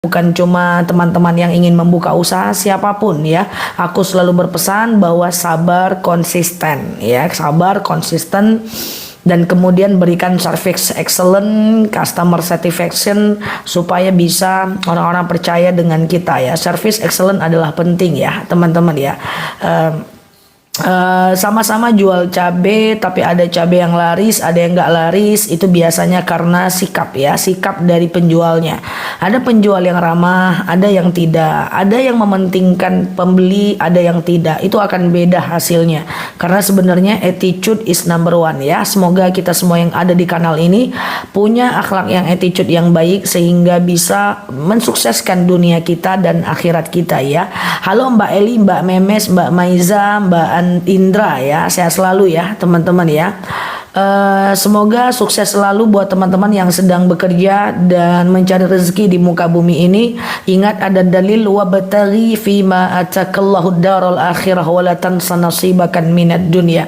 bukan cuma teman-teman yang ingin membuka usaha, siapapun ya. Aku selalu berpesan bahwa sabar konsisten ya, sabar konsisten dan kemudian berikan service excellent, customer satisfaction supaya bisa orang-orang percaya dengan kita ya. Service excellent adalah penting ya, teman-teman ya. Sama-sama jual cabe tapi ada cabe yang laris, ada yang nggak laris, itu biasanya karena sikap ya, sikap dari penjualnya. Ada penjual yang ramah, ada yang tidak, ada yang mementingkan pembeli, ada yang tidak. Itu akan beda hasilnya karena sebenarnya attitude is number one ya. Semoga kita semua yang ada di kanal ini punya akhlak yang attitude yang baik sehingga bisa mensukseskan dunia kita dan akhirat kita ya. Halo Mbak Eli, Mbak Memes, Mbak Maiza, Mbak Indra ya, sehat selalu ya teman-teman ya. Semoga sukses selalu buat teman-teman yang sedang bekerja dan mencari rezeki di muka bumi ini. Ingat ada dalil wabtaghi fima atakallahu darul akhirah wala tansa nasibakan minad dunya.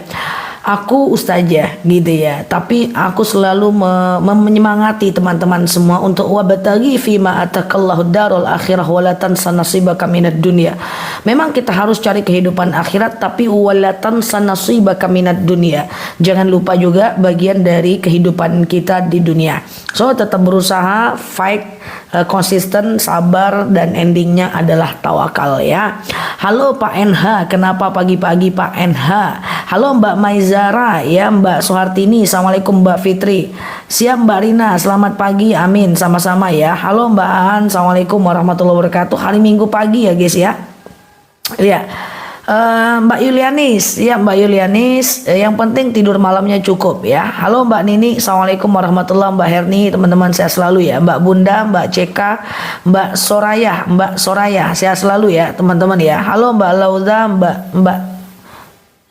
Aku ustazah gitu ya, tapi aku selalu menyemangati teman-teman semua untuk wabtaghi fima atakallahu darul akhirah wala tansa nasibaka minad dunya. Memang kita harus cari kehidupan akhirat, tapi wala tansa nasibaka minad dunya. Jangan lupa juga bagian dari kehidupan kita di dunia. So tetap berusaha, fight, konsisten, sabar, dan endingnya adalah tawakal ya. Halo Pak NH, kenapa pagi-pagi Pak NH? Halo Mbak Maizara ya, Mbak Soehartini, assalamualaikum Mbak Fitri. Siap Mbak Rina, selamat pagi, amin, sama-sama ya. Halo Mbak Aan, assalamualaikum warahmatullahi wabarakatuh. Hari Minggu pagi ya guys ya. Ya. Mbak Yulianis, ya Mbak Yulianis, yang penting tidur malamnya cukup ya. Halo Mbak Nini, assalamualaikum warahmatullahi wabarakatuh. Mbak Herni, teman-teman sehat selalu ya. Mbak Bunda, Mbak Ceka, Mbak Soraya sehat selalu ya teman-teman ya. Halo Mbak Lauda, Mbak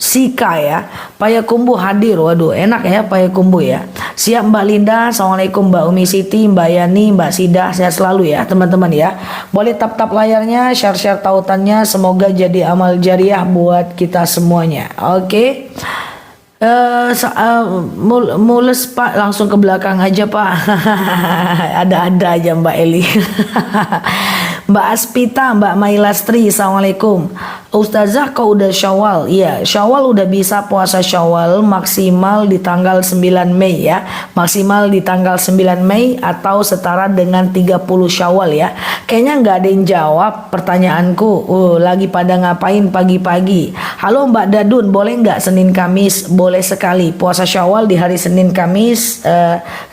Sika ya, Payakumbu hadir, waduh enak ya Payakumbu ya. Siap Mbak Linda, assalamualaikum Mbak Umi Siti, Mbak Yani, Mbak Sida, sehat selalu ya teman-teman ya. Boleh tap-tap layarnya, share-share tautannya, semoga jadi amal jariah buat kita semuanya. Oke. Mules Pak, langsung ke belakang aja Pak. Ada-ada aja Mbak Eli. Mbak Aspita, Mbak Mailastri, assalamualaikum. Ustazah kau udah Syawal? Iya, Syawal udah bisa puasa Syawal maksimal di tanggal 9 Mei ya. Maksimal di tanggal 9 Mei atau setara dengan 30 Syawal ya. Kayaknya nggak ada yang jawab pertanyaanku. Lagi pada ngapain pagi-pagi? Halo Mbak Dadun, boleh nggak Senin Kamis? Boleh sekali. Puasa Syawal di hari Senin Kamis.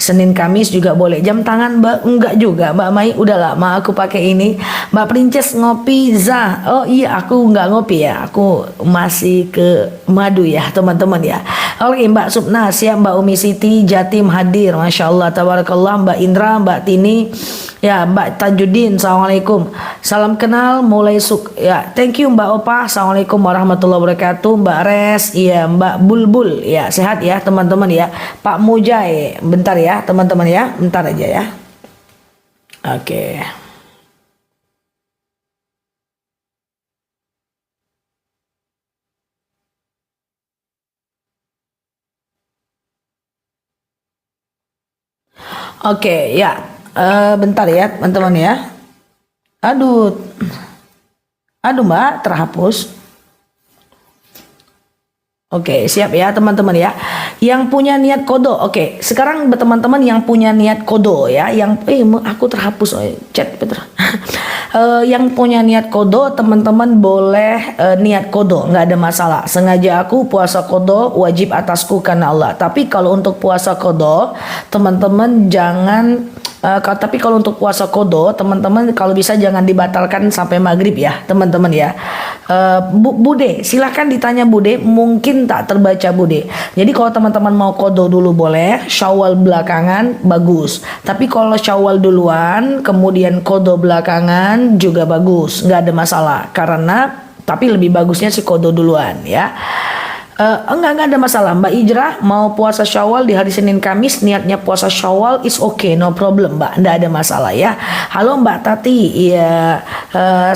Senin Kamis juga boleh. Jam tangan Mbak? Enggak juga Mbak Mai. Udah lama aku pakai ini. Mbak Princess ngopi Zah. Oh iya, aku nggak ngopi ya, aku masih ke madu ya teman-teman ya. Oke Mbak Supna siap, Mbak Umi Siti Jatim hadir, Masya Allah tabarakallah. Mbak Indra, Mbak Tini ya, Mbak Tajudin, assalamualaikum, salam kenal mulai ya, thank you Mbak Opa, assalamualaikum warahmatullahi wabarakatuh. Mbak Res ya, Mbak Bulbul ya, sehat ya teman-teman ya. Pak Mujai, bentar ya teman-teman ya, bentar aja ya. Oke. Oke ya, bentar ya teman-teman ya. Aduh, Mbak terhapus. Oke, siap ya teman-teman ya. Yang punya niat kodo, oke. Sekarang teman-teman yang punya niat kodo ya, yang aku terhapus chat Petra. Yang punya niat kodo, teman-teman boleh niat kodo, nggak ada masalah. Sengaja aku puasa kodo wajib atasku karena Allah. Tapi kalau untuk puasa kodo, teman-teman jangan. Tapi kalau untuk puasa kodo, teman-teman kalau bisa jangan dibatalkan sampai maghrib ya, teman-teman ya. Bude, silahkan ditanya Bude, mungkin tak terbaca Bude. Jadi kalau teman-teman mau kodo dulu boleh, Syawal belakangan bagus. Tapi kalau Syawal duluan, kemudian kodo belakangan juga bagus, nggak ada masalah. Karena tapi lebih bagusnya sih kodo duluan ya. Enggak ada masalah. Mbak Ijrah mau puasa Syawal di hari Senin Kamis, niatnya puasa Syawal is okay, no problem Mbak, enggak ada masalah ya. Halo Mbak Tati, ya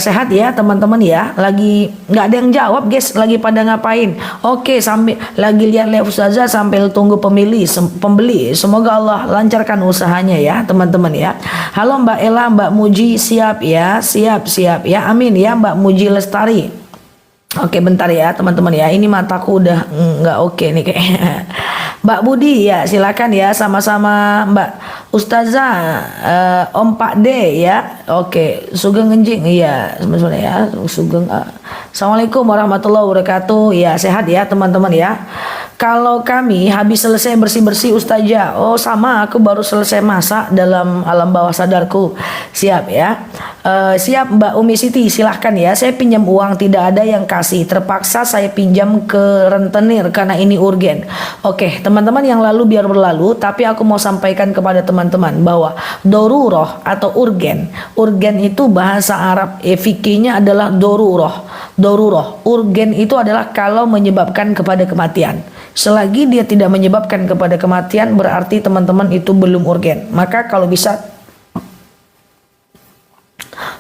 Sehat ya teman-teman ya. Lagi nggak ada yang jawab guys, lagi pada ngapain? Oke, sambil lagi lihat ustazah sambil tunggu pembeli. Semoga Allah lancarkan usahanya ya teman-teman ya. Halo Mbak Ella, Mbak Muji, siap ya, siap ya, amin ya Mbak Muji Lestari. Oke bentar ya teman-teman ya, ini mataku udah nggak oke nih kayaknya. Mbak Budi ya silakan ya, sama-sama Mbak Ustazah, Om Pak D ya. Oke, Sugeng Enjing iya sebenarnya ya, Sugeng. Assalamualaikum warahmatullahi wabarakatuh. Ya sehat ya teman-teman ya. Kalau kami habis selesai bersih-bersih Ustazah. Oh sama, aku baru selesai masak dalam alam bawah sadarku. Siap ya. Siap Mbak Umi Siti, silahkan ya. Saya pinjam uang, tidak ada yang kasih. Terpaksa saya pinjam ke rentenir karena ini urgen. Oke teman-teman, yang lalu biar berlalu. Tapi aku mau sampaikan kepada teman-teman bahwa doruroh atau urgen. Urgen itu bahasa Arab fikihnya adalah doruroh. Urgen itu adalah kalau menyebabkan kepada kematian. Selagi dia tidak menyebabkan kepada kematian, berarti teman-teman itu belum urgen. Maka kalau bisa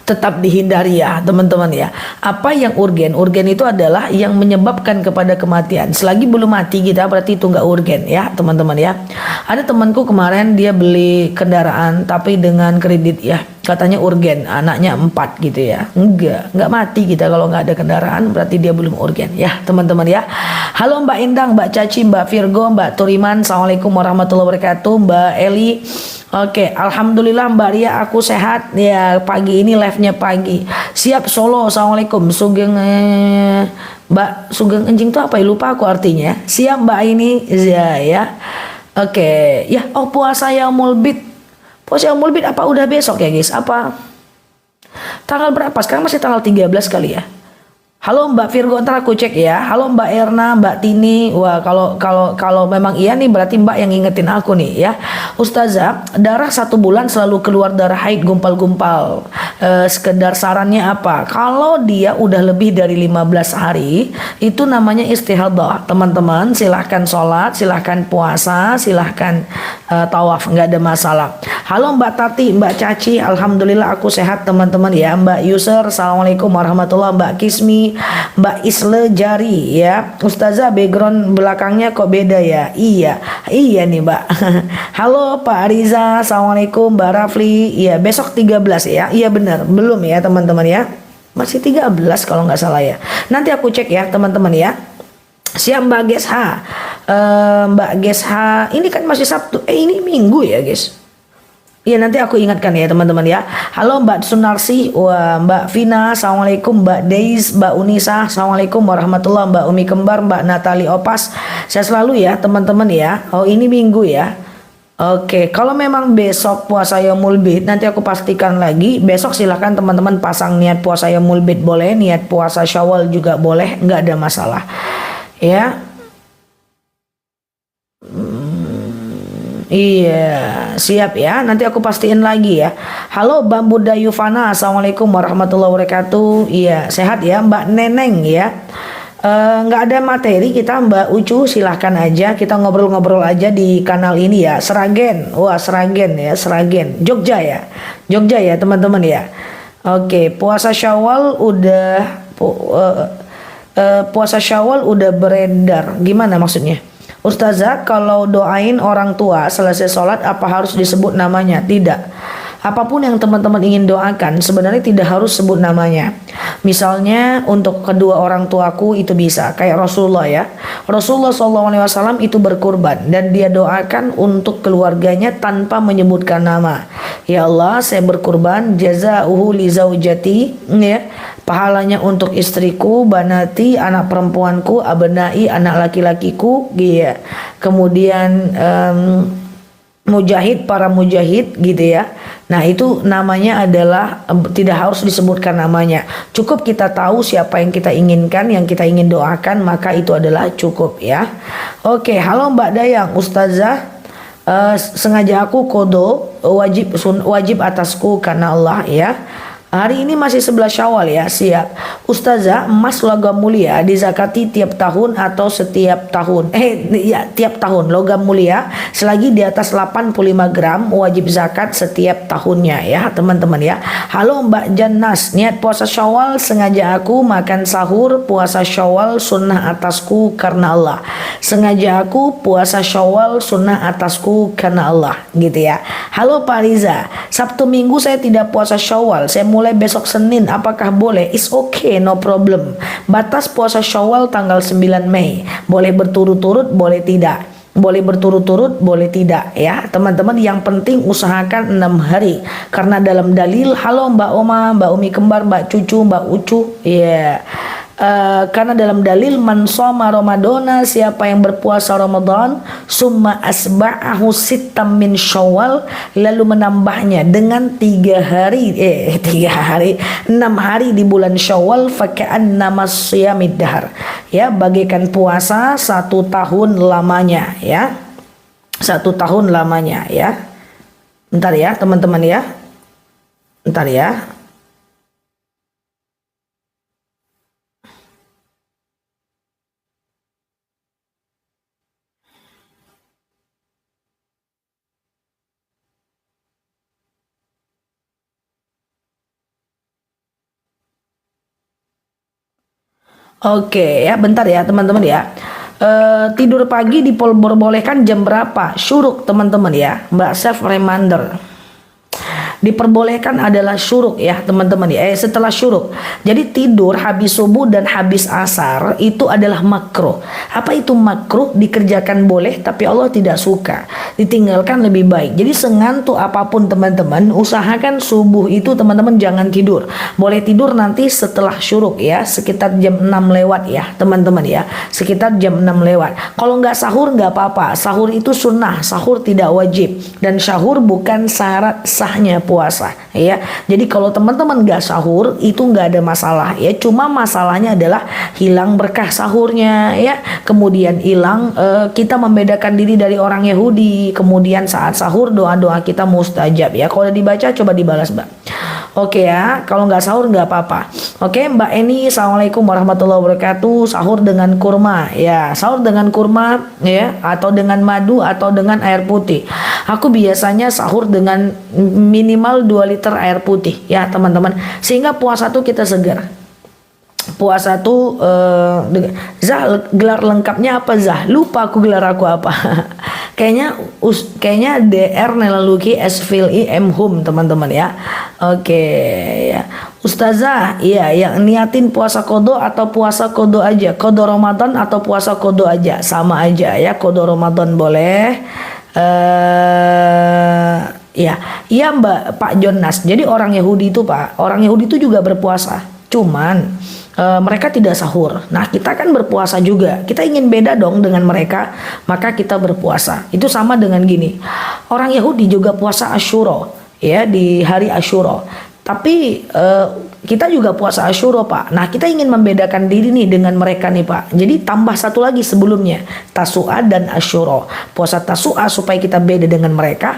tetap dihindari ya teman-teman ya. Apa yang urgen? Urgen itu adalah yang menyebabkan kepada kematian. Selagi belum mati kita berarti itu nggak urgen ya teman-teman ya. Ada temanku kemarin dia beli kendaraan tapi dengan kredit ya. Katanya urgen, anaknya 4 gitu ya. Enggak mati kita kalau nggak ada kendaraan, berarti dia belum urgen ya teman-teman ya. Halo Mbak Indang, Mbak Caci, Mbak Virgo, Mbak Turiman, Assalamualaikum warahmatullahi wabarakatuh. Mbak Eli, oke, alhamdulillah Mbak Ria, aku sehat ya. Pagi ini live-nya pagi. Siap Solo, Assalamualaikum. Sugeng Mbak Sugeng Enjing itu apa ya, lupa aku artinya. Siap Mbak ini ya. Oke ya. Oh puasa Yaumul Bid. Puasa Yaumul Bid apa udah besok ya guys? Apa tanggal berapa? Sekarang masih tanggal 13 kali ya. Halo Mbak Virgo, ntar aku cek ya. Halo Mbak Erna, Mbak Tini. Wah, kalau memang iya nih berarti Mbak yang ngingetin aku nih ya. Ustazah, darah 1 bulan selalu keluar darah haid gumpal-gumpal. Sekedar sarannya apa? Kalau dia udah lebih dari 15 hari, itu namanya istihadah. Teman-teman, silahkan sholat, silahkan puasa, silahkan tawaf, nggak ada masalah. Halo Mbak Tati, Mbak Caci, alhamdulillah aku sehat teman-teman ya. Mbak User, assalamualaikum warahmatullahi. Mbak Kismi, Mbak Isle Jari ya. Ustazah background belakangnya kok beda ya? Iya nih Mbak. Halo Pak Ariza, assalamualaikum. Mbak Rafli, iya besok 13 ya. Iya benar, belum ya teman-teman ya. Masih 13 kalau nggak salah ya. Nanti aku cek ya teman-teman ya. Siap Mbak Gesha. Mbak Gesha, ini kan masih Sabtu. Ini Minggu ya guys. Iya nanti aku ingatkan ya teman-teman ya. Halo Mbak Sunarsi, wah Mbak Vina, assalamualaikum. Mbak Deis, Mbak Unisa, assalamualaikum warahmatullahi. Mbak Umi Kembar, Mbak Natali Opas, saya selalu ya teman-teman ya. Oh ini Minggu ya. Oke, kalau memang besok puasa Yaumul Bid, nanti aku pastikan lagi. Besok silahkan teman-teman pasang niat puasa Yaumul Bid boleh, niat puasa Syawal juga boleh, nggak ada masalah ya. Iya, siap ya. Nanti aku pastiin lagi ya. Halo Bambu Dayufana, assalamualaikum warahmatullahi wabarakatuh. Iya, sehat ya Mbak Neneng ya. Nggak ada materi kita Mbak Ucu, silahkan aja kita ngobrol-ngobrol aja di kanal ini ya. Seragen, wah Seragen ya, Seragen, Jogja ya teman-teman ya. Oke, puasa Syawal udah beredar. Gimana maksudnya? Ustazah, kalau doain orang tua selesai sholat apa harus disebut namanya? Tidak. Apapun yang teman-teman ingin doakan sebenarnya tidak harus sebut namanya. Misalnya untuk kedua orang tuaku itu bisa kayak Rasulullah ya. Rasulullah SAW itu berkurban dan dia doakan untuk keluarganya tanpa menyebutkan nama. Ya Allah, saya berkurban jazauhu li zaujati ya. Pahalanya untuk istriku, banati, anak perempuanku, abnai, anak laki-lakiku, ya. Kemudian mujahid, para mujahid gitu ya. Nah itu namanya adalah tidak harus disebutkan namanya. Cukup kita tahu siapa yang kita inginkan, yang kita ingin doakan, maka itu adalah cukup ya. Oke, halo Mbak Dayang, Ustazah, sengaja aku kodo wajib atasku karena Allah ya. Hari ini masih 11 Syawal ya, siap. Ustazah, emas logam mulia dizakati tiap tahun atau setiap tahun? Ya, tiap tahun. Logam mulia selagi di atas 85 gram wajib zakat setiap tahunnya ya, teman-teman ya. Halo Mbak Janas, niat puasa Syawal sengaja aku makan sahur, puasa Syawal sunnah atasku karena Allah. Sengaja aku puasa Syawal sunnah atasku karena Allah, gitu ya. Halo Pak Riza, Sabtu Minggu saya tidak puasa Syawal, saya mulai besok Senin, apakah boleh? It's okay, no problem. Batas puasa Syawal tanggal 9 Mei. Boleh berturut-turut, boleh tidak. Boleh berturut-turut, boleh tidak ya teman-teman. Yang penting usahakan 6 hari. Karena dalam dalil, halo Mbak Oma, Mbak Umi Kembar, Mbak Cucu, Mbak Ucu, ya. Karena dalam dalil man shoma Ramadana, siapa yang berpuasa Ramadan summa asba'ahu sittam min Syawal, lalu menambahnya dengan 6 hari di bulan Syawal, faka'annama siyamid dahr, ya, bagaikan puasa 1 tahun lamanya ya, 1 tahun lamanya ya. Bentar ya teman-teman ya, bentar ya. Oke ya, bentar ya teman-teman ya. Tidur pagi diperbolehkan jam berapa? Syuruk teman-teman ya, Mbak Chef Reminder. Diperbolehkan adalah syuruk ya teman-teman ya, setelah syuruk. Jadi tidur habis subuh dan habis asar itu adalah makruh. Apa itu makruh? Dikerjakan boleh tapi Allah tidak suka, ditinggalkan lebih baik. Jadi sengantuk apapun teman-teman, usahakan subuh itu teman-teman jangan tidur. Boleh tidur nanti setelah syuruk ya, sekitar jam 6 lewat ya teman-teman ya, sekitar jam 6 lewat. Kalau nggak sahur nggak apa-apa, sahur itu sunnah, sahur tidak wajib, dan sahur bukan syarat sahnya puasa ya. Jadi kalau teman-teman gak sahur itu gak ada masalah ya, cuma masalahnya adalah hilang berkah sahurnya ya, kemudian hilang kita membedakan diri dari orang Yahudi, kemudian saat sahur doa-doa kita mustajab ya. Kalau udah dibaca coba dibalas Mbak. Oke ya, kalau nggak sahur nggak apa-apa. Oke Mbak Eni, assalamualaikum warahmatullahi wabarakatuh. Sahur dengan kurma ya, sahur dengan kurma ya, atau dengan madu atau dengan air putih. Aku biasanya sahur dengan minimal 2 liter air putih ya teman-teman, sehingga puasa tuh kita segar. Puasa tuh Zah, gelar lengkapnya apa Zah? Lupa aku gelar aku apa. kayaknya DR Nelaluki Esfili M Hum teman-teman ya. Oke ya. Ustazah, iya yang niatin puasa kodo atau puasa kodo aja, kodo Ramadan atau puasa kodo aja, sama aja ya. Kodo Ramadan boleh. Ya, iya Mbak Pak Jonas. Jadi orang Yahudi itu Pak, orang Yahudi itu juga berpuasa. Cuman mereka tidak sahur. Nah kita kan berpuasa juga. Kita ingin beda dong dengan mereka, maka kita berpuasa. Itu sama dengan gini. Orang Yahudi juga puasa Asyura ya, di hari Asyura. Tapi kita juga puasa Asyura Pak. Nah kita ingin membedakan diri nih dengan mereka nih Pak. Jadi tambah satu lagi sebelumnya, Tasu'a dan Asyura. Puasa Tasu'a supaya kita beda dengan mereka,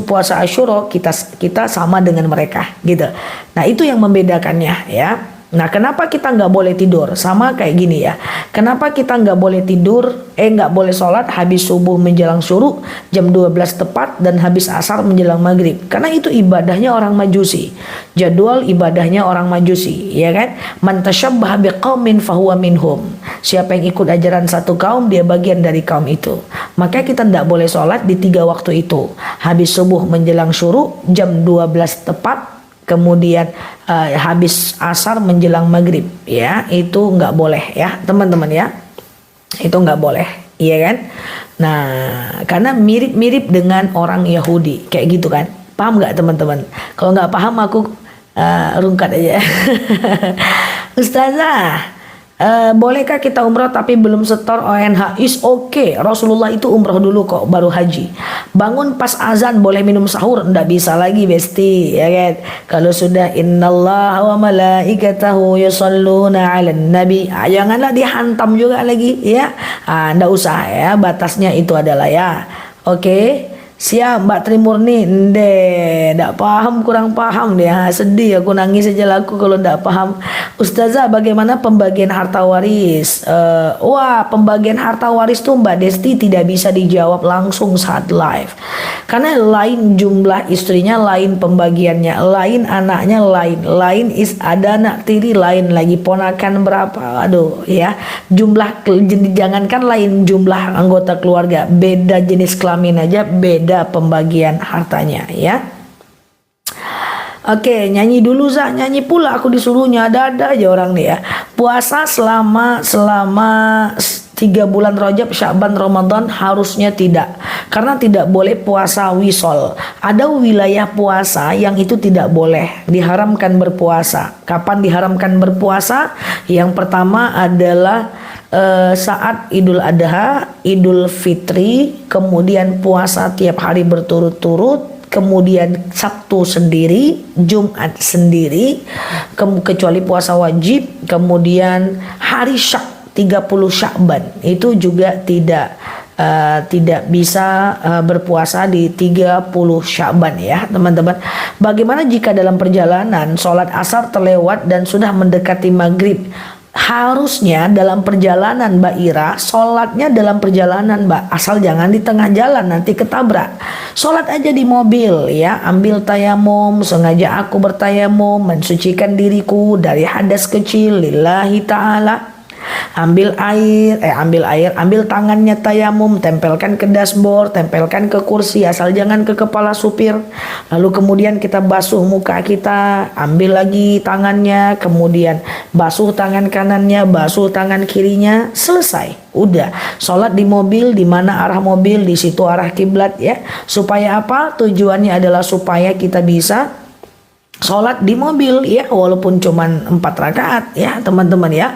puasa Asyura kita sama dengan mereka gitu. Nah itu yang membedakannya ya. Nah kenapa kita nggak boleh tidur? Sama kayak gini ya. Kenapa kita nggak boleh tidur? Nggak boleh sholat habis subuh menjelang syuruk jam 12 tepat dan habis asar menjelang maghrib. Karena itu ibadahnya orang Majusi. Jadwal ibadahnya orang Majusi, ya kan? Man tasyabbaha biqaumin fahuwa minhum. Siapa yang ikut ajaran satu kaum, dia bagian dari kaum itu. Maka kita tidak boleh sholat di 3 waktu itu. Habis subuh menjelang syuruk jam 12 tepat. Kemudian habis asar menjelang maghrib ya, itu nggak boleh ya teman-teman ya, itu nggak boleh, iya kan? Nah karena mirip-mirip dengan orang Yahudi kayak gitu kan, paham nggak teman-teman? Kalau nggak paham aku rungkat aja. Ustazah, bolehkah kita umroh tapi belum setor ONH? Is okay. Rasulullah itu umroh dulu kok baru haji. Bangun pas azan boleh minum sahur? Nggak bisa lagi besti ya kan. Kalau sudah innallaha wa malaikatahu yusholluna 'alan nabi, janganlah dihantam juga lagi ya. Nggak usah ya, batasnya itu adalah ya. Oke. Siap Mbak Trimurni, ndak paham, kurang paham dia. Sedih aku, nangis aja laku kalau ndak paham. Ustazah, bagaimana pembagian harta waris? Wah, pembagian harta waris tuh Mbak Desti tidak bisa dijawab langsung saat live. Karena lain jumlah istrinya, lain pembagiannya, lain anaknya, lain ada anak tiri, lain lagi ponakan berapa. Aduh ya, jangankan lain jumlah anggota keluarga, beda jenis kelamin aja beda pembagian hartanya ya. Oke, nyanyi dulu Zah, nyanyi pula aku disuruhnya, ada aja orang nih ya. Puasa selama 3 bulan Rajab, Sya'ban, Ramadan harusnya tidak. Karena tidak boleh puasa wisol. Ada wilayah puasa yang itu tidak boleh, diharamkan berpuasa. Kapan diharamkan berpuasa? Yang pertama adalah saat Idul Adha, Idul Fitri, kemudian puasa tiap hari berturut-turut, kemudian Sabtu sendiri, Jumat sendiri, kecuali puasa wajib, kemudian hari Syak 30 Sya'ban itu juga tidak bisa berpuasa di 30 Sya'ban ya teman-teman. Bagaimana jika dalam perjalanan sholat asar terlewat dan sudah mendekati maghrib? Harusnya dalam perjalanan Mbak Ira, sholatnya dalam perjalanan Mbak, asal jangan di tengah jalan nanti ketabrak. Sholat aja di mobil ya, ambil tayamum, sengaja aku bertayamum mensucikan diriku dari hadas kecil lillahi ta'ala. Ambil tangannya tayamum, tempelkan ke dashboard, tempelkan ke kursi, asal jangan ke kepala supir. Lalu kemudian kita basuh muka kita, ambil lagi tangannya, kemudian basuh tangan kanannya, basuh tangan kirinya, selesai. Udah, sholat di mobil, di mana arah mobil, di situ arah kiblat ya. Supaya apa? Tujuannya adalah supaya kita bisa sholat di mobil ya, walaupun cuman 4 rakaat ya teman-teman ya.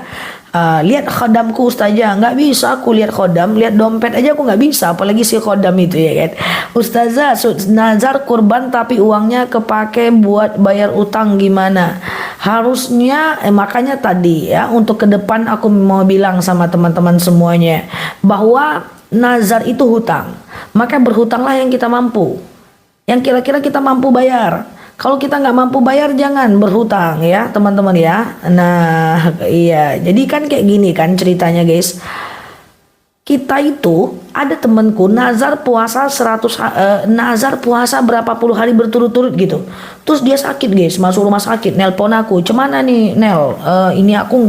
Lihat khodamku Ustazah, nggak bisa aku lihat khodam, lihat dompet aja aku nggak bisa, apalagi si khodam itu ya kan. Ustazah, nazar kurban tapi uangnya kepake buat bayar utang gimana? Harusnya makanya tadi ya, untuk ke depan aku mau bilang sama teman-teman semuanya bahwa nazar itu hutang, maka berhutanglah yang kita mampu, yang kira-kira kita mampu bayar. Kalau kita nggak mampu bayar jangan berhutang ya teman-teman ya. Nah iya, jadi kan kayak gini kan ceritanya guys. Kita itu ada temanku nazar puasa nazar puasa berapa puluh hari berturut-turut gitu. Terus dia sakit guys, masuk rumah sakit, nelpon aku, "Cemana nih Nel, ini aku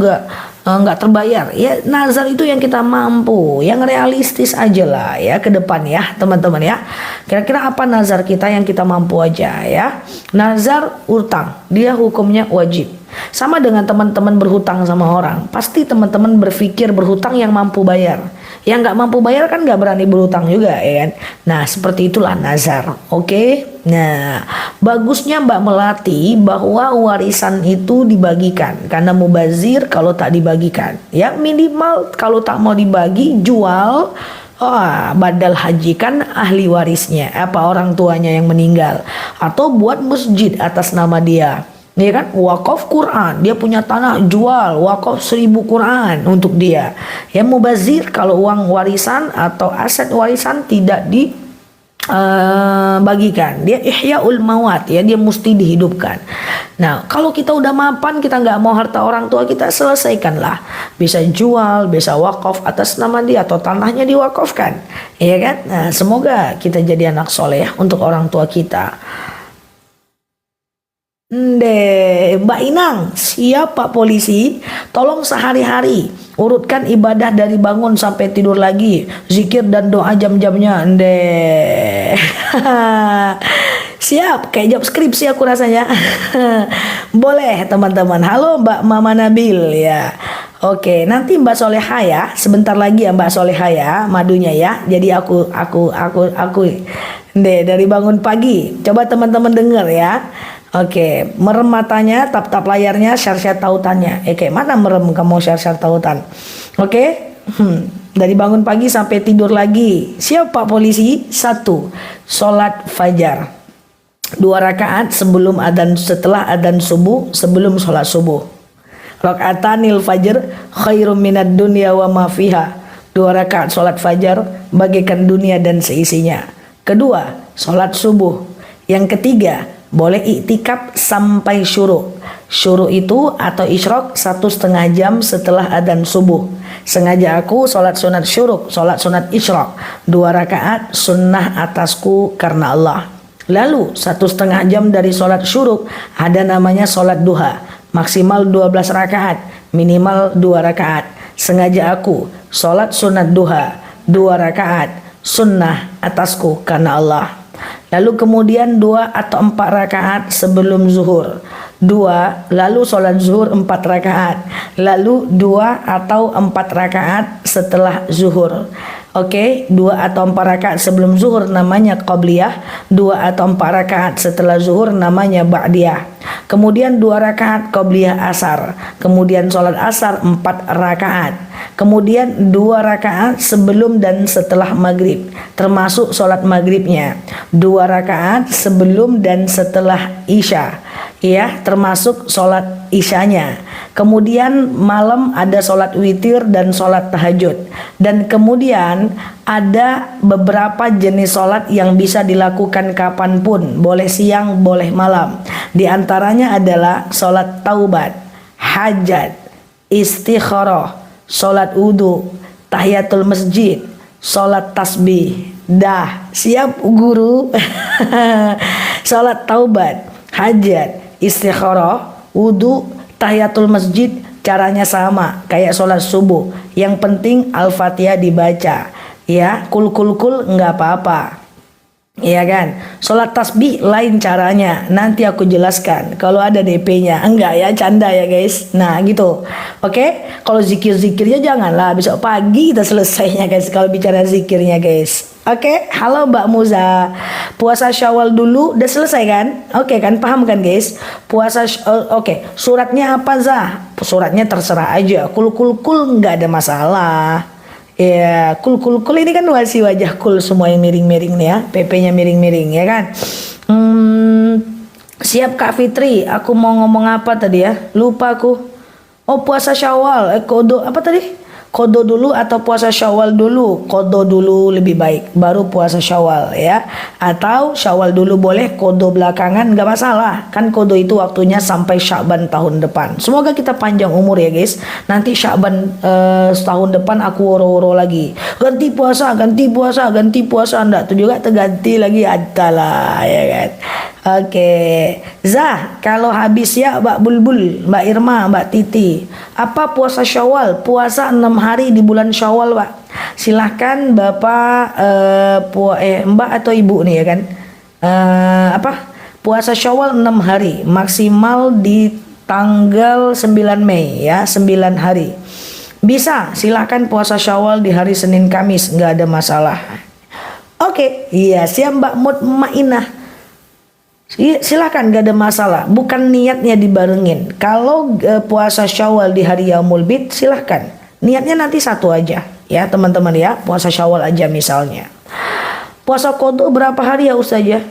nggak terbayar." Ya nazar itu yang kita mampu, yang realistis aja lah ya ke depan ya teman-teman ya. Kira-kira apa nazar kita yang kita mampu aja ya. Nazar utang, dia hukumnya wajib. Sama dengan teman-teman berhutang sama orang, pasti teman-teman berpikir berhutang yang mampu bayar. Yang nggak mampu bayar kan nggak berani berhutang juga ya kan. Nah seperti itulah nazar. Oke. Nah bagusnya Mbak Melati bahwa warisan itu dibagikan, karena mubazir kalau tak dibagikan ya, minimal kalau tak mau dibagi jual. Badal hajikan ahli warisnya, apa orang tuanya yang meninggal, atau buat masjid atas nama dia. Ya kan, wakaf Quran, dia punya tanah jual, wakaf 1000 Quran untuk dia. Ya mubazir kalau uang warisan atau aset warisan tidak bagikan, dia ihyaul mawat ya, dia mesti dihidupkan. Nah kalau kita udah mapan, kita nggak mau harta orang tua kita, selesaikanlah, bisa jual, bisa wakaf atas nama dia, atau tanahnya diwakafkan ya kan. Nah semoga kita jadi anak soleh untuk orang tua kita. Mbak Inang, siap Pak Polisi, tolong sehari-hari urutkan ibadah dari bangun sampai tidur lagi, zikir dan doa jam-jamnya. Siap, kayak job skripsi aku rasanya. Boleh teman-teman. Halo Mbak Mama Nabil ya. Oke, nanti Mbak Soleha ya, sebentar lagi ya Mbak Soleha ya, madunya ya. Jadi aku dari bangun pagi. Coba teman-teman dengar ya. Oke, merem matanya, tap-tap layarnya, share-share tautannya. Kayak mana merem kamu share-share tautan? Oke, dari bangun pagi sampai tidur lagi. Siap Pak Polisi? 1. Sholat fajar 2 rakaat sebelum adzan, setelah adzan subuh, sebelum sholat subuh. Rakaatanil fajr khairum minad dunya wa ma fiha. 2 rakaat sholat fajar bagaikan dunia dan seisinya. Kedua, sholat subuh. Yang ketiga, boleh iktikaf sampai syuruk. Syuruk itu atau isyrok 1,5 jam setelah adzan subuh. Sengaja aku sholat sunat syuruk, sholat sunat isyrok 2 rakaat sunnah atasku karena Allah. Lalu 1,5 jam dari sholat syuruk ada namanya sholat duha, maksimal 12 rakaat, minimal 2 rakaat. Sengaja aku sholat sunat duha 2 rakaat sunnah atasku karena Allah. Lalu kemudian 2 atau 4 rakaat sebelum zuhur, 2 lalu sholat zuhur 4 rakaat, lalu 2 atau 4 rakaat setelah zuhur. Oke, 2 atau 4 rakaat sebelum zuhur namanya qabliyah, 2 atau 4 rakaat setelah zuhur namanya ba'diyah. Kemudian 2 rakaat qabliyah asar, kemudian sholat asar 4 rakaat. Kemudian 2 rakaat sebelum dan setelah maghrib, termasuk sholat maghribnya. 2 rakaat sebelum dan setelah isya, ya, termasuk sholat isyanya. Kemudian malam ada sholat witir dan sholat tahajud. Dan kemudian ada beberapa jenis sholat yang bisa dilakukan kapanpun, boleh siang, boleh malam. Di antaranya adalah sholat taubat, hajat, istikharah, sholat wudhu, tahiyatul masjid, sholat tasbih. Dah, siap guru? Sholat taubat, hajat, istikharah, wudhu, tahiyatul masjid caranya sama kayak sholat subuh. Yang penting Al-Fatihah dibaca, ya, kul nggak apa-apa, iya kan. Sholat tasbih lain caranya, nanti aku jelaskan kalau ada DP-nya. Enggak ya, canda ya guys. Nah gitu, oke. Kalau zikirnya janganlah besok pagi kita selesainya guys, kalau bicara zikirnya guys. Oke, halo Mbak Muza. Puasa Syawal dulu udah selesai kan? Oke kan, paham kan guys? Puasa oke. Suratnya apa Zah? Suratnya terserah aja. Kul nggak ada masalah. Ya, kul ini kan wajah kul semua yang miring-miring nih ya. PP-nya miring-miring ya kan? Siap Kak Fitri, aku mau ngomong apa tadi ya? Lupa aku. Oh, puasa Syawal. Kodo apa tadi? Kodo dulu atau puasa Syawal dulu? Kodo dulu lebih baik, baru puasa Syawal ya. Atau Syawal dulu boleh, kodo belakangan nggak masalah. Kan kodo itu waktunya sampai Sya'ban tahun depan. Semoga kita panjang umur ya guys. Nanti Sya'ban tahun depan aku woro-woro lagi. Ganti puasa, enggak tuh juga terganti lagi adalah ya kan. Oke, Zah, kalau habis ya Mbak Bulbul, Mbak Irma, Mbak Titi, apa puasa Syawal? Puasa 6 hari di bulan Syawal, Pak. Silahkan Bapak, Mbak atau Ibu nih ya kan. Puasa Syawal 6 hari, maksimal di tanggal 9 Mei ya, 9 hari. Bisa, silahkan puasa Syawal di hari Senin Kamis, nggak ada masalah. Oke, iya siap Mbak Mutmainah. Silakan, gak ada masalah, bukan niatnya dibarengin. Kalau puasa Syawal di hari Yaumul Bid silahkan, niatnya nanti satu aja ya teman-teman ya, puasa Syawal aja misalnya. Puasa qadha berapa hari ya Ustaz ya?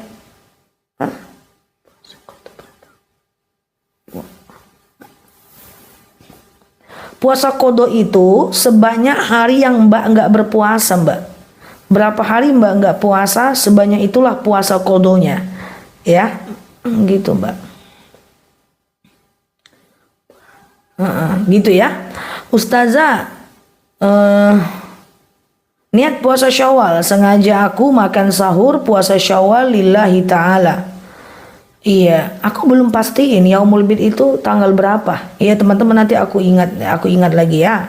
Puasa qadha itu sebanyak hari yang Mbak nggak berpuasa Mbak. Berapa hari Mbak nggak puasa, sebanyak itulah puasa qadhanya. Ya, gitu Mbak. Gitu ya, Ustazah. Niat puasa Syawal, sengaja aku makan sahur puasa Syawal lillahi ta'ala. Iya, aku belum pastiin Yaumul Bid itu tanggal berapa. Iya teman-teman, nanti aku ingat lagi ya.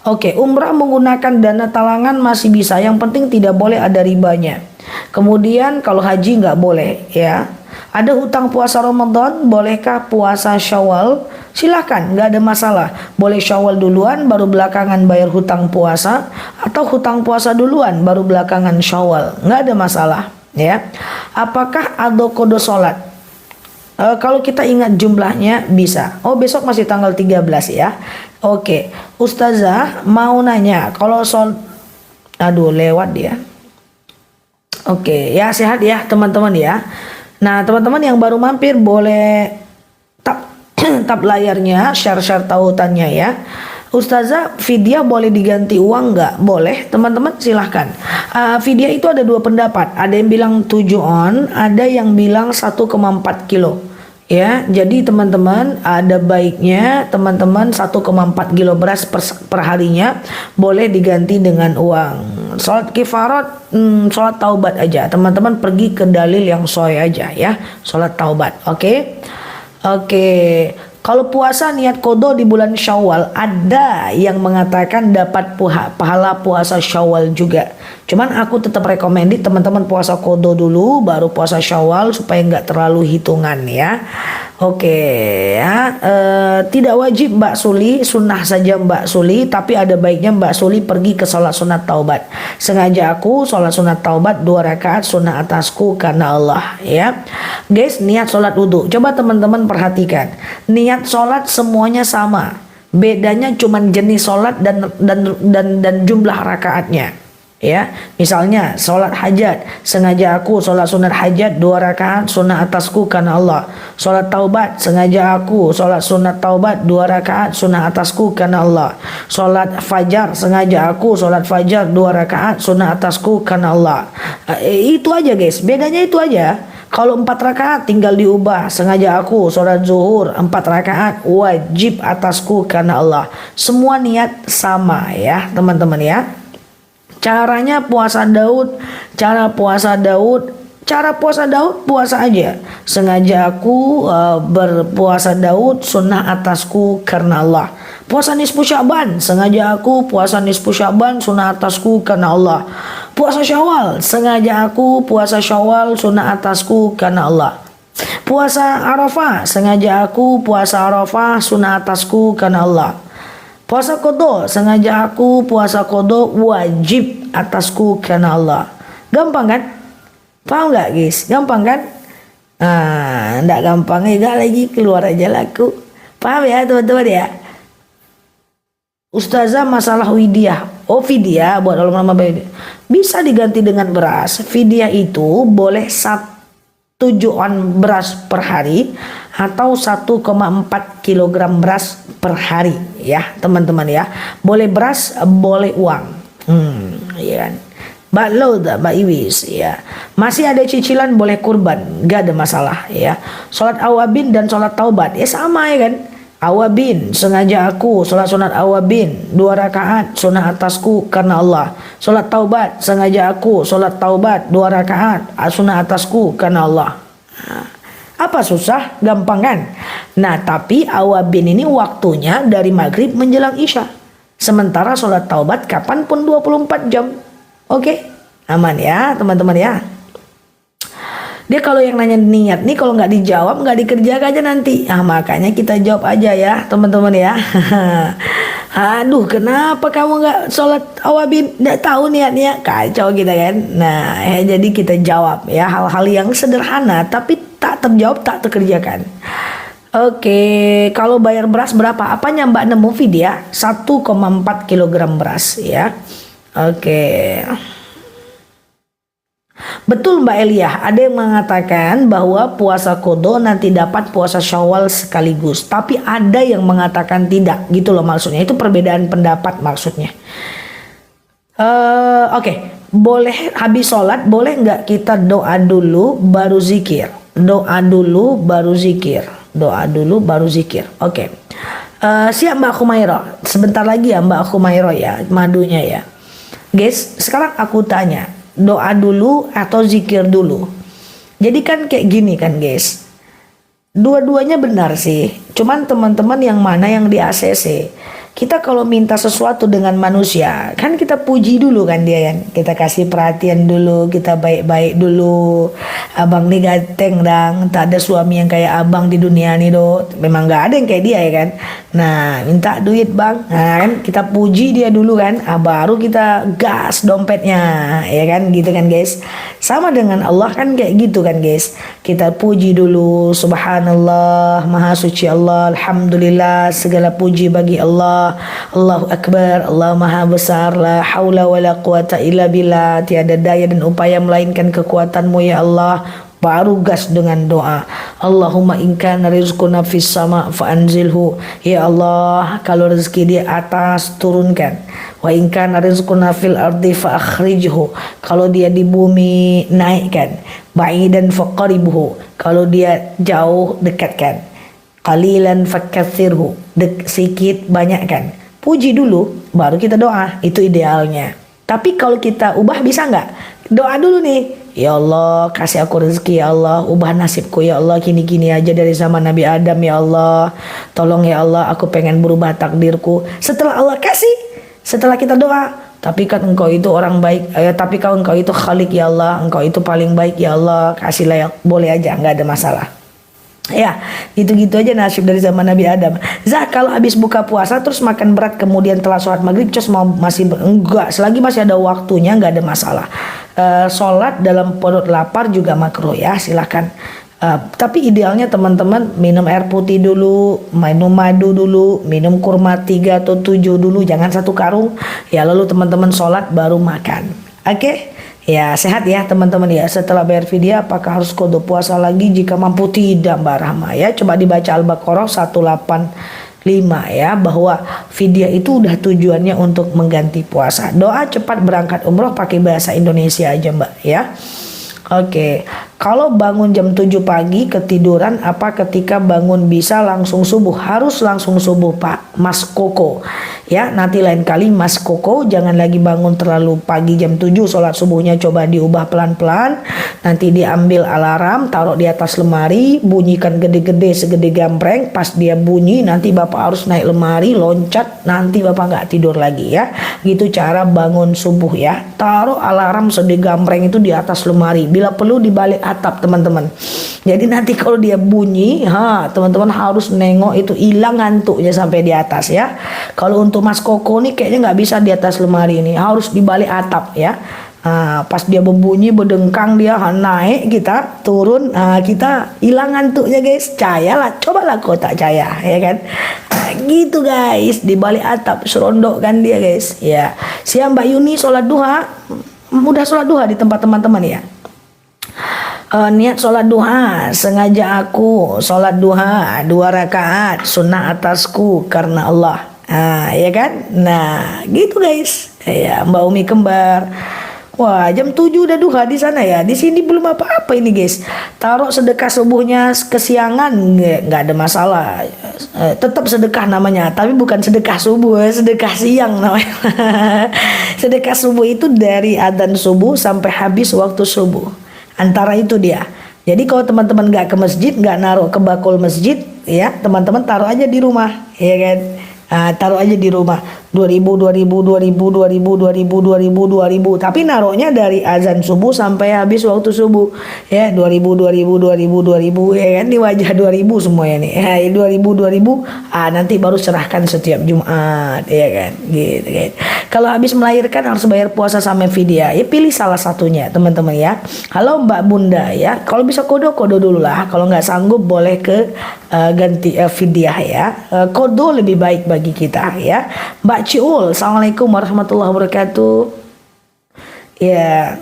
Oke, umrah menggunakan dana talangan masih bisa, yang penting tidak boleh ada ribanya. Kemudian kalau haji nggak boleh ya. Ada hutang puasa Ramadan, bolehkah puasa Syawal? Silahkan, nggak ada masalah. Boleh Syawal duluan baru belakangan bayar hutang puasa, atau hutang puasa duluan baru belakangan Syawal, nggak ada masalah ya. Apakah ada kode sholat? Kalau kita ingat jumlahnya bisa. Oh, besok masih tanggal 13 ya. Oke, Ustazah mau nanya, kalau lewat dia. Oke, ya sehat ya teman-teman ya. Nah teman-teman yang baru mampir boleh tap layarnya, share tautannya ya. Ustazah, fidyah boleh diganti uang nggak? Boleh, teman-teman silahkan. Fidyah itu ada dua pendapat. Ada yang bilang 7 on, ada yang bilang 1,4 kilo. Ya, jadi teman-teman ada baiknya teman-teman 1,4 kilo beras per harinya boleh diganti dengan uang. Sholat kifarat, sholat taubat aja. Teman-teman pergi ke dalil yang sahih aja ya. Sholat taubat, oke? Oke. Kalau puasa niat kodo di bulan Syawal, ada yang mengatakan dapat pahala puasa Syawal juga. Cuman aku tetap rekomendasi teman-teman puasa kodo dulu, baru puasa Syawal supaya nggak terlalu hitungan ya. Oke ya, tidak wajib Mbak Suli, sunnah saja Mbak Suli, tapi ada baiknya Mbak Suli pergi ke sholat sunat taubat. Sengaja aku sholat sunat taubat 2 rakaat sunnah atasku karena Allah ya. Guys, niat sholat wudhu, coba teman-teman perhatikan, niat sholat semuanya sama, bedanya cuman jenis sholat dan jumlah rakaatnya ya. Misalnya sholat hajat, sengaja aku sholat sunat hajat 2 rakaat sunnah atasku karena Allah. Sholat taubat, sengaja aku sholat sunat taubat 2 rakaat sunnah atasku karena Allah. Sholat fajar, sengaja aku sholat fajar 2 rakaat sunnah atasku karena Allah. Itu aja guys, bedanya itu aja. Kalau 4 rakaat tinggal diubah, sengaja aku sholat zuhur 4 rakaat wajib atasku karena Allah. Semua niat sama ya teman-teman ya. Caranya puasa Daud, cara puasa Daud puasa aja. Sengaja aku berpuasa Daud sunnah atasku karena Allah. Puasa nisfu Sya'ban, sengaja aku puasa nisfu Sya'ban sunnah atasku karena Allah. Puasa Syawal, sengaja aku puasa Syawal sunnah atasku karena Allah. Puasa Arafah, sengaja aku puasa Arafah sunnah atasku karena Allah. Puasa Qadha, sengaja aku puasa Qadha wajib atasku karena Allah. Gampang kan? Paham nggak guys? Gampang kan? Nggak gampang enggak lagi, keluar aja laku. Paham ya teman-teman ya? Ustazah, masalah widyah. Oh, fidyah buat ulama bisa diganti dengan beras. Fidyah itu boleh 1 on beras per hari atau 1,4 kilogram beras per hari ya teman-teman ya. Boleh beras, boleh uang. Ya kan. Mbak Lauda, Mbak Iwis ya. Masih ada cicilan, boleh kurban, gak ada masalah ya. Sholat awabin dan sholat taubat ya sama ya kan. Awabin, sengaja aku sholat sunat awabin 2 rakaat sunnah atasku karena Allah. Sholat taubat, sengaja aku sholat taubat 2 rakaat sunnah atasku karena Allah. Apa susah? Gampang kan? Nah, tapi awabin ini waktunya dari maghrib menjelang isya. Sementara sholat taubat kapanpun 24 jam. Oke? Aman ya teman-teman ya. Dia kalau yang nanya niat nih, kalau nggak dijawab nggak dikerjakan aja nanti. Makanya kita jawab aja ya teman-teman ya. Aduh, kenapa kamu nggak sholat awabin? Nggak tahu niatnya, kacau kita kan. Nah ya, jadi kita jawab ya hal-hal yang sederhana tapi tak terjawab, tak terkerjakan. Oke, kalau bayar beras berapa? Apanya Mbak nemu video? 1,4 kilogram beras ya. Oke. Betul Mbak Elia, ada yang mengatakan bahwa puasa Qadha nanti dapat puasa Syawal sekaligus, tapi ada yang mengatakan tidak, gitu loh maksudnya. Itu perbedaan pendapat maksudnya. Oke. Boleh habis sholat, boleh nggak kita doa dulu baru zikir? Doa dulu baru zikir. Doa dulu baru zikir. Oke. Siap Mbak Khumairo. Sebentar lagi ya Mbak Khumairo ya, madunya ya. Guys, sekarang aku tanya, doa dulu atau zikir dulu? Jadi kan kayak gini kan guys, dua-duanya benar sih, cuman teman-teman yang mana yang di ACC. Kita kalau minta sesuatu dengan manusia, kan kita puji dulu kan dia kan, kita kasih perhatian dulu, kita baik-baik dulu. Abang nih ganteng dang, tak ada suami yang kayak abang di dunia nih do. Memang gak ada yang kayak dia ya kan. Nah minta duit bang, nah kan kita puji dia dulu kan, baru kita gas dompetnya ya kan, gitu kan guys. Sama dengan Allah kan kayak gitu kan guys, kita puji dulu, subhanallah, maha suci Allah, alhamdulillah, segala puji bagi Allah. Allahu Akbar, Allah maha besar, la haula wa la quwata illa billah, tiada daya dan upaya melainkan kekuatanmu ya Allah. baru gas dengan doa. Allahumma in kana rizquna fis sama fa anzilhu. Ya Allah, kalau rezeki di atas turunkan. Wa in kana rizquna fil ardi fa akhrijhu. Kalau dia di bumi naikkan. Ba'idan faqaribhu. Kalau dia jauh dekatkan. Qalilan fakathirhu. Sedikit banyakkan. Puji dulu baru kita doa, itu idealnya. Tapi kalau kita ubah bisa nggak? Doa dulu nih. Ya Allah, kasih aku rezeki ya Allah, ubah nasibku ya Allah, gini-gini aja dari zaman Nabi Adam ya Allah. Tolong ya Allah, aku pengen berubah takdirku. Setelah Allah kasih, setelah kita doa, tapi kan engkau itu orang baik, tapi kalau engkau itu Khalik ya Allah, engkau itu paling baik ya Allah, kasihlah yang boleh aja, nggak ada masalah. Ya, gitu-gitu aja nasib dari zaman Nabi Adam. Kalau habis buka puasa terus makan berat kemudian telah sholat maghrib, terus mau masih enggak, selagi masih ada waktunya nggak ada masalah. Sholat dalam perut lapar juga makruh ya, silakan. Tapi idealnya teman-teman minum air putih dulu, minum madu dulu, minum kurma 3 atau 7 dulu, jangan 1 karung. Ya lalu teman-teman sholat baru makan. Oke? Ya sehat ya teman-teman ya. Setelah bayar fidyah apakah harus qada puasa lagi? Jika mampu tidak, Mbak Rahma ya. Coba dibaca Al-Baqarah 185 ya, bahwa fidyah itu udah tujuannya untuk mengganti puasa. Doa cepat berangkat umroh pakai bahasa Indonesia aja Mbak ya. Oke, kalau bangun jam 7 pagi ketiduran, apa ketika bangun bisa langsung subuh? Harus langsung subuh Pak Mas Koko. Ya, nanti lain kali Mas Koko jangan lagi bangun terlalu pagi jam 7, sholat subuhnya coba diubah pelan-pelan. Nanti diambil alarm, taruh di atas lemari, bunyikan gede-gede segede gambreng. Pas dia bunyi nanti Bapak harus naik lemari, loncat, nanti Bapak nggak tidur lagi ya. Gitu cara bangun subuh ya. Taruh alarm segede gambreng itu di atas lemari. Bila perlu di balik atap teman-teman. Jadi nanti kalau dia bunyi, teman-teman harus nengok itu, hilang ngantuknya sampai di atas ya. Kalau untuk Mas Koko nih kayaknya nggak bisa di atas lemari ini, harus di balik atap ya. Pas dia berbunyi berdengkang dia naik, kita turun, kita hilang ngantuknya guys. Cayalah, cobalah kau tak caya ya kan. Gitu guys, di balik atap serondokkan dia guys ya. Siang Mbak Yuni sholat duha, udah sholat duha di tempat teman-teman ya. Niat sholat duha, sengaja aku sholat duha 2 rakaat sunnah atasku karena Allah, ya kan. Nah gitu guys ya Mbak Umi Kembar. Wah jam 7 udah duha di sana ya, di sini belum apa-apa ini guys. Taruh sedekah subuhnya kesiangan nggak ada masalah, tetap sedekah namanya, tapi bukan sedekah subuh, sedekah siang namanya. Sedekah subuh itu dari adzan subuh sampai habis waktu subuh, antara itu dia. Jadi kalau teman-teman nggak ke masjid, nggak naruh ke bakul masjid ya, teman-teman taruh aja di rumah ya kan. Taruh aja di rumah 2000 tapi naruhnya dari azan subuh sampai habis waktu subuh ya. 2000 ya kan, di wajah 2000 semuanya nih ya, 2000 nanti baru serahkan setiap Jumat ya kan gitu kan. Kalau habis melahirkan harus bayar puasa sama fidyah ya, pilih salah satunya teman-teman ya. Halo Mbak Bunda ya, kalau bisa kodo dulu lah, kalau nggak sanggup boleh ke ganti fidyah ya. Kodo lebih baik bagi kita ya. Mbak Ciul, assalamualaikum warahmatullahi wabarakatuh ya.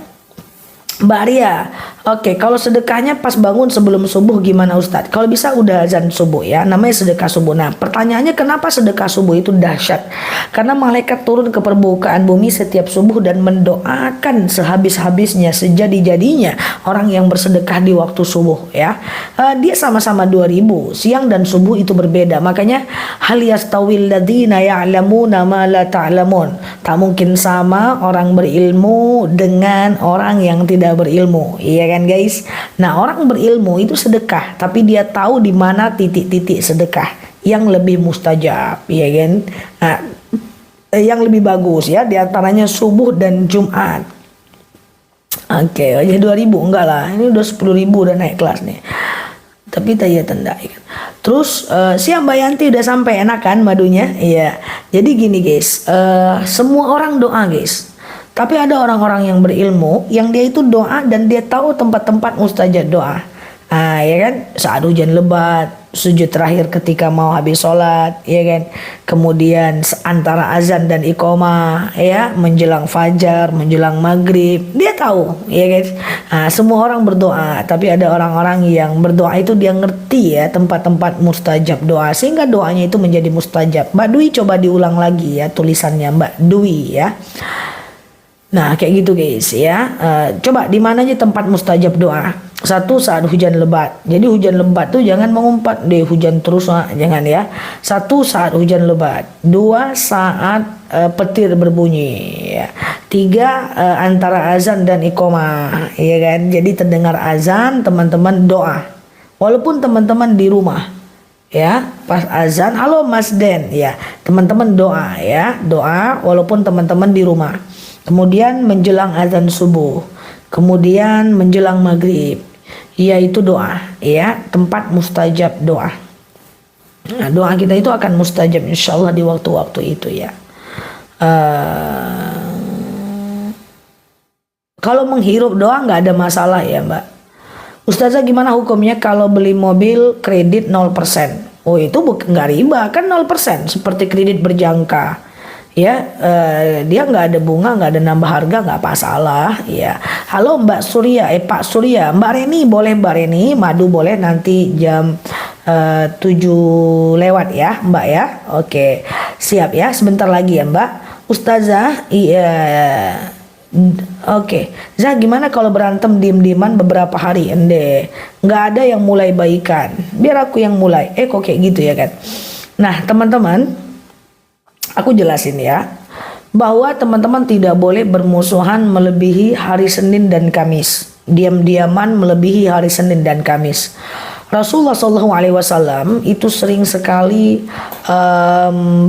Mbak Ria, oke, kalau sedekahnya pas bangun sebelum subuh gimana Ustadz? Kalau bisa udah azan subuh ya, namanya sedekah subuh. Nah pertanyaannya kenapa sedekah subuh itu dahsyat? Karena malaikat turun ke permukaan bumi setiap subuh dan mendoakan sehabis-habisnya, sejadi-jadinya orang yang bersedekah di waktu subuh ya. Dia sama-sama 2000, siang dan subuh itu berbeda. Makanya hal yastawil ladzina ya'lamuna ma la ta'lamun. Tak mungkin sama orang berilmu dengan orang yang tidak berilmu, iya kan guys. Nah orang berilmu itu sedekah, tapi dia tahu di mana titik-titik sedekah yang lebih mustajab, iya kan. Nah, yang lebih bagus ya diantaranya subuh dan Jumat. Oke, aja 2000 enggak lah, ini udah 10.000 udah naik kelas nih. Tapi tanya tenda kan. Terus siang Mbak Yanti udah sampai, enak kan madunya? Iya. Jadi gini guys, semua orang doa guys. Tapi ada orang-orang yang berilmu yang dia itu doa dan dia tahu tempat-tempat mustajab doa. Ya kan, saat hujan lebat sujud terakhir ketika mau habis sholat, ya kan. Kemudian antara azan dan iqomah, ya, menjelang fajar, menjelang maghrib, dia tahu, ya guys. Nah, semua orang berdoa, tapi ada orang-orang yang berdoa itu dia ngerti ya tempat-tempat mustajab doa, sehingga doanya itu menjadi mustajab. Mbak Dwi coba diulang lagi ya tulisannya Mbak Dwi ya. Nah kayak gitu guys ya. Coba di mana aja tempat mustajab doa? Satu, saat hujan lebat. Jadi hujan lebat tuh jangan mengumpat deh hujan terus, jangan ya. Satu, saat hujan lebat. Dua, saat petir berbunyi. Ya. Tiga, antara azan dan iqomah, ya kan. Jadi terdengar azan, teman-teman doa. Walaupun teman-teman di rumah, ya, pas azan, halo Mas Den, ya, teman-teman doa ya, doa walaupun teman-teman di rumah. Kemudian menjelang azan subuh, kemudian menjelang maghrib, yaitu doa ya, tempat mustajab doa. Nah, doa kita itu akan mustajab insyaallah di waktu-waktu itu ya. Kalau menghirup doa nggak ada masalah ya Mbak. Ustazah gimana hukumnya kalau beli mobil kredit 0%? Oh itu nggak riba kan 0%, seperti kredit berjangka. Ya, dia nggak ada bunga, nggak ada nambah harga, nggak masalah ya. Halo Mbak Surya, Pak Surya, Mbak Reni boleh, Mbak Reni madu boleh nanti jam 7 lewat ya Mbak ya. Oke siap ya, sebentar lagi ya Mbak. Ustazah iya. Oke, Zah gimana kalau berantem diem-dieman beberapa hari? Nggak ada yang mulai baikan, biar aku yang mulai. Kok kayak gitu ya kan. Nah teman-teman, aku jelasin ya, bahwa teman-teman tidak boleh bermusuhan melebihi hari Senin dan Kamis, diam-diaman melebihi hari Senin dan Kamis. Rasulullah SAW itu sering sekali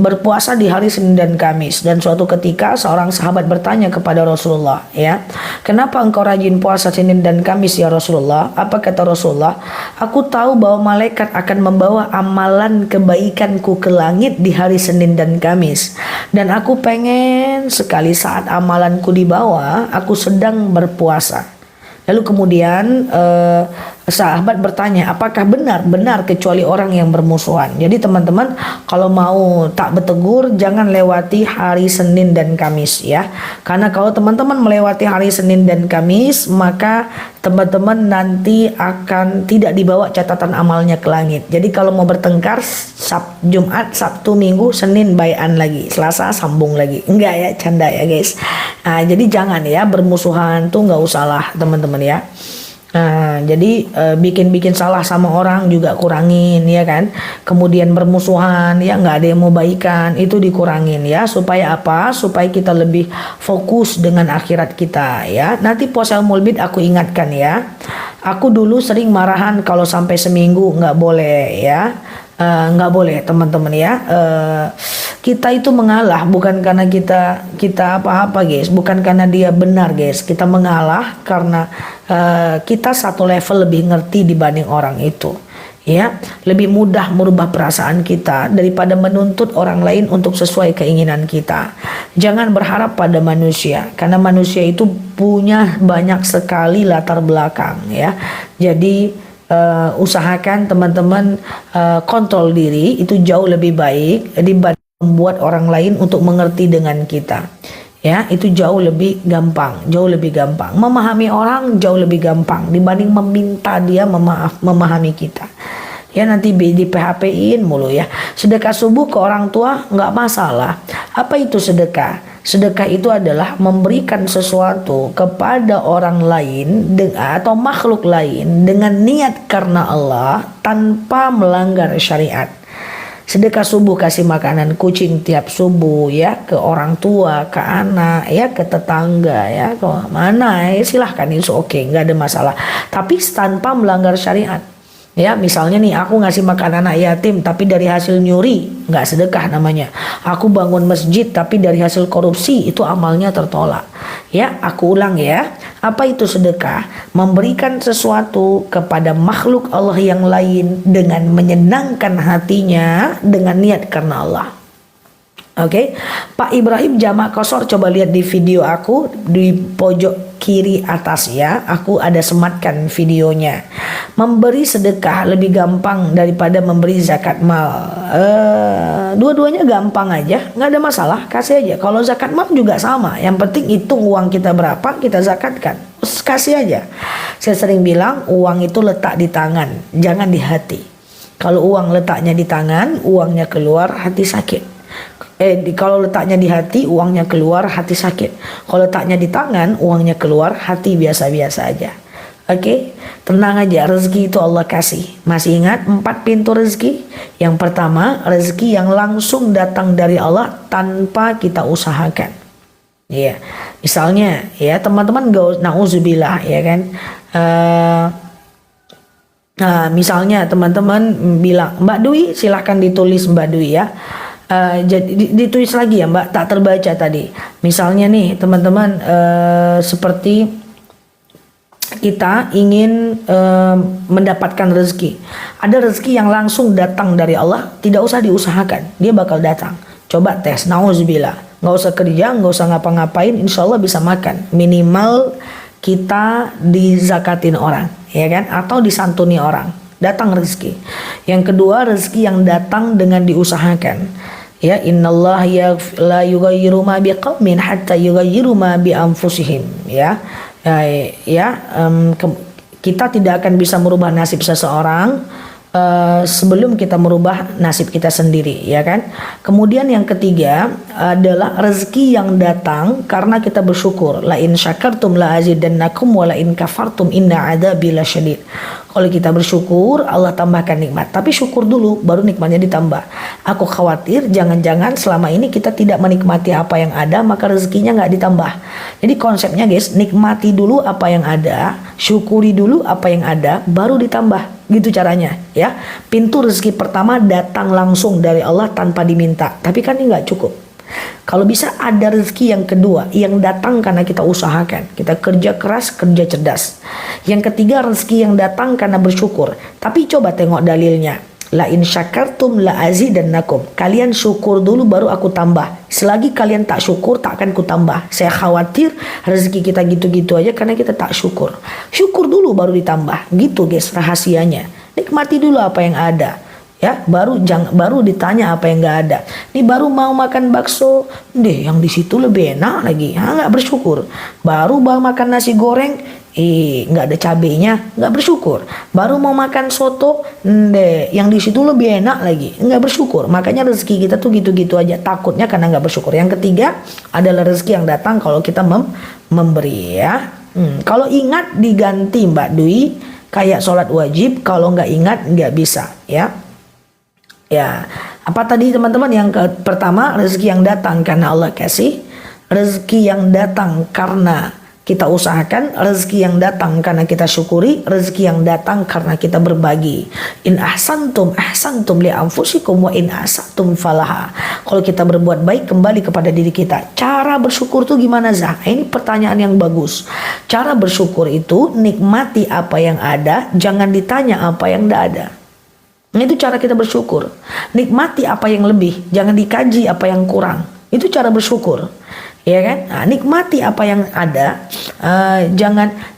berpuasa di hari Senin dan Kamis, dan suatu ketika seorang sahabat bertanya kepada Rasulullah, ya, kenapa engkau rajin puasa Senin dan Kamis ya Rasulullah? Apa kata Rasulullah? Aku tahu bahwa malaikat akan membawa amalan kebaikanku ke langit di hari Senin dan Kamis, dan aku pengen sekali saat amalanku dibawa, aku sedang berpuasa. Lalu kemudian sahabat bertanya, apakah benar kecuali orang yang bermusuhan? Jadi teman-teman kalau mau tak bertegur jangan lewati hari Senin dan Kamis ya. Karena kalau teman-teman melewati hari Senin dan Kamis, maka teman-teman nanti akan tidak dibawa catatan amalnya ke langit. Jadi kalau mau bertengkar Jumat, Sabtu, Minggu, Senin bayan lagi, Selasa sambung lagi. Enggak ya, canda ya guys. Nah, jadi jangan ya bermusuhan tuh nggak usah lah teman-teman ya. Nah, jadi bikin salah sama orang juga kurangin ya kan. Kemudian bermusuhan ya, nggak ada yang mau baikan, itu dikurangin ya. Supaya apa? Supaya kita lebih fokus dengan akhirat kita ya. Nanti puasa Mulbid aku ingatkan ya. Aku dulu sering marahan kalau sampai seminggu, nggak boleh ya. Nggak boleh teman-teman ya. Kita itu mengalah bukan karena kita apa-apa guys, bukan karena dia benar guys. Kita mengalah karena kita satu level lebih ngerti dibanding orang itu ya. Lebih mudah merubah perasaan kita daripada menuntut orang lain untuk sesuai keinginan kita. Jangan berharap pada manusia, karena manusia itu punya banyak sekali latar belakang ya. Jadi usahakan teman-teman kontrol diri, itu jauh lebih baik dibanding membuat orang lain untuk mengerti dengan kita ya. Itu jauh lebih gampang, memahami orang jauh lebih gampang dibanding meminta dia memahami kita ya. Nanti di PHP-in mulu ya. Sedekah subuh ke orang tua nggak masalah. Apa itu sedekah? Sedekah itu adalah memberikan sesuatu kepada orang lain atau makhluk lain dengan niat karena Allah tanpa melanggar syariat. Sedekah subuh kasih makanan kucing tiap subuh ya, ke orang tua, ke anak ya, ke tetangga ya, ke mana ya, silahkan, itu oke, nggak ada masalah. Tapi tanpa melanggar syariat. Ya, misalnya nih aku ngasih makan anak yatim tapi dari hasil nyuri, nggak sedekah namanya. Aku bangun masjid tapi dari hasil korupsi, itu amalnya tertolak. Ya, aku ulang ya. Apa itu sedekah? Memberikan sesuatu kepada makhluk Allah yang lain dengan menyenangkan hatinya dengan niat karena Allah. Oke, Pak Ibrahim jamak kosor, coba lihat di video aku di pojok kiri atas ya. Aku ada sematkan videonya. Memberi sedekah lebih gampang daripada memberi zakat mal. Dua-duanya gampang aja, nggak ada masalah, kasih aja. Kalau zakat mal juga sama. Yang penting hitung uang kita berapa, kita zakatkan. Terus kasih aja. Saya sering bilang uang itu letak di tangan, jangan di hati. Kalau uang letaknya di tangan, uangnya keluar, hati sakit. Kalau letaknya di hati, uangnya keluar, hati sakit. Kalau letaknya di tangan, uangnya keluar, hati biasa-biasa aja. Oke, tenang aja, rezeki itu Allah kasih. Masih ingat 4 pintu rezeki? Yang pertama, rezeki yang langsung datang dari Allah tanpa kita usahakan. Iya, misalnya ya teman-teman gak nauzubillah ya kan. Nah, misalnya teman-teman bilang, Mbak Dwi silahkan ditulis Mbak Dwi ya. Jadi ditulis lagi ya Mbak, tak terbaca tadi. Misalnya nih teman-teman, seperti kita ingin mendapatkan rezeki. Ada rezeki yang langsung datang dari Allah, tidak usah diusahakan, dia bakal datang. Coba tes, nauzubillah, nggak usah kerja, nggak usah ngapa-ngapain, insya Allah bisa makan. Minimal kita dizakatin orang, ya kan? Atau disantuni orang, datang rezeki. Yang kedua, rezeki yang datang dengan diusahakan. Ya, innallaha la yughayyiru ma biqaumin hatta yughayyiru ma bi anfusihim. Ya. Kita tidak akan bisa merubah nasib seseorang sebelum kita merubah nasib kita sendiri, ya kan? Kemudian yang ketiga adalah rezeki yang datang karena kita bersyukur. La in syakartum la azidannakum wa la in kafartum inna adzabi lasyadid. Kalau kita bersyukur, Allah tambahkan nikmat. Tapi syukur dulu, baru nikmatnya ditambah. Aku khawatir jangan-jangan selama ini kita tidak menikmati apa yang ada, maka rezekinya nggak ditambah. Jadi konsepnya guys, nikmati dulu apa yang ada, syukuri dulu apa yang ada, baru ditambah. Gitu caranya ya. Pintu rezeki pertama datang langsung dari Allah tanpa diminta. Tapi kan ini nggak cukup. Kalau bisa ada rezeki yang kedua yang datang karena kita usahakan, kita kerja keras, kerja cerdas. Yang ketiga rezeki yang datang karena bersyukur. Tapi coba tengok dalilnya. La in syakartum la azidannakum. Kalian syukur dulu baru aku tambah. Selagi kalian tak syukur tak akan ku tambah. Saya khawatir rezeki kita gitu-gitu aja karena kita tak syukur. Syukur dulu baru ditambah. Gitu guys rahasianya. Nikmati dulu apa yang ada. Ya, baru ditanya apa yang nggak ada. Ini baru mau makan bakso, deh yang di situ lebih enak lagi. Nggak bersyukur. Baru makan nasi goreng, nggak ada cabenya, nggak bersyukur. Baru mau makan soto, deh yang di situ lebih enak lagi, nggak bersyukur. Makanya rezeki kita tuh gitu-gitu aja. Takutnya karena nggak bersyukur. Yang ketiga adalah rezeki yang datang kalau kita memberi ya. Kalau ingat diganti Mbak Dwi kayak sholat wajib. Kalau nggak ingat nggak bisa ya. Ya, apa tadi teman-teman? Yang pertama rezeki yang datang karena Allah kasih, rezeki yang datang karena kita usahakan, rezeki yang datang karena kita syukuri, rezeki yang datang karena kita berbagi. In ahsantum ahsantum li anfusikum wa in asatum falaha. Kalau kita berbuat baik kembali kepada diri kita. Cara bersyukur tuh gimana Zah? Ini pertanyaan yang bagus. Cara bersyukur itu nikmati apa yang ada, jangan ditanya apa yang tidak ada. Itu cara kita bersyukur. Nikmati apa yang lebih, jangan dikaji apa yang kurang. Itu cara bersyukur, ya kan? Nah, nikmati apa yang ada,